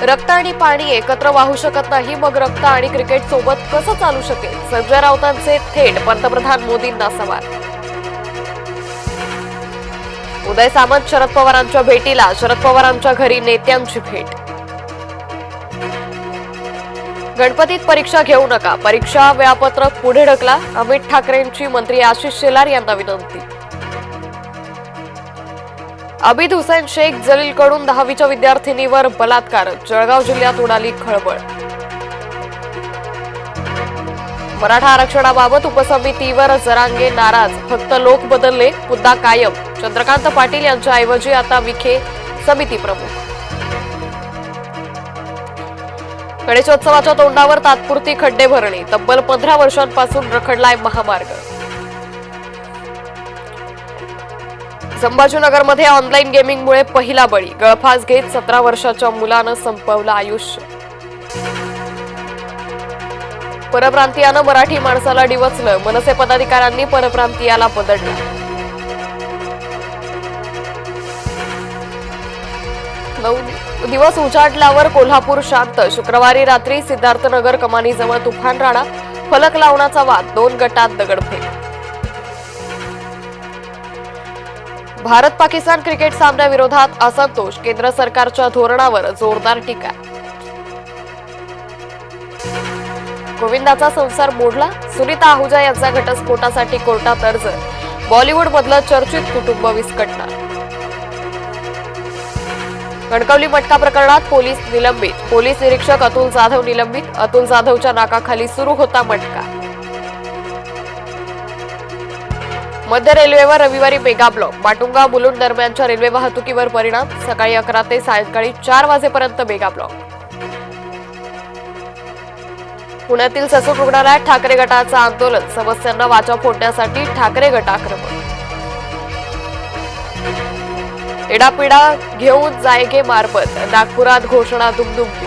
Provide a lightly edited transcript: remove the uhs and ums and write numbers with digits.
रक्त आणि पाणी एकत्र वाहू शकत नाही, मग रक्त आणि क्रिकेट सोबत कसं चालू शकेल? संजय राऊतांचे थेट पंतप्रधान मोदींना सवाल. उदय सामंत शरद पवारांच्या भेटीला, शरद पवारांच्या घरी नेत्यांची भेट. गणपतीत परीक्षा घेऊ नका, परीक्षा वेळापत्रक पुढे ढकला, अमित ठाकरेंची मंत्री आशिष शेलार यांना विनंती. अबिद हुसेन शेख जलीलकडून 10वीच्या विद्यार्थिनीवर बलात्कार, जळगाव जिल्ह्यात उडाली खळबळ. मराठा आरक्षणाबाबत उपसमितीवर जरांगे नाराज, फक्त लोक बदलले, मुद्दा कायम. चंद्रकांत पाटील यांच्या ऐवजी आता विखे समिती प्रमुख. गणेशोत्सवाच्या तोंडावर तात्पुरती खड्डे भरणी, तब्बल 15 वर्षांपासून रखडलाय महामार्ग. संभाजीनगरमध्ये ऑनलाईन गेमिंगमुळे पहिला बळी, गळफास घेत 17 वर्षाच्या मुलानं संपवलं आयुष्य. परप्रांतीयानं मराठी माणसाला डिवचलं, मनसे पदाधिकाऱ्यांनी परप्रांतीयाला बदललं. दिवस उजाडल्यावर कोल्हापूर शांत, शुक्रवारी रात्री सिद्धार्थनगर कमानीजवळ तुफान राणा, फलक लावण्याचा वाद, 2 गटात दगडफेक. भारत पाकिस्तान क्रिकेट सामन्याविरोधात असंतोष, केंद्र सरकारच्या धोरणावर जोरदार टीका. गोविंदाचा संसार मोडला, सुनीता आहुजा यांचा घटस्फोटासाठी कोर्टात अर्ज, बॉलिवूडमधलं चर्चित कुटुंब विस्कटणार. कणकवली मटका प्रकरणात पोलीस निलंबित, पोलीस निरीक्षक अतुल जाधव निलंबित, अतुल जाधवच्या नाकाखाली सुरू होता मटका. मध्य रेल्वेवर रविवारी मेगा ब्लॉक, माटुंगा मुलुंड दरम्यानच्या रेल्वे वाहतुकीवर परिणाम, सकाळी 11 ते सायंकाळी 4 वाजेपर्यंत मेगा ब्लॉक. पुण्यातील ससून रुग्णालयात ठाकरे गटाचं आंदोलन, समस्यांना वाचा फोडण्यासाठी ठाकरे गट आक्रमक. एडापिडा घेऊन जायगे मारबत, नागपुरात घोषणा दुमदुमली.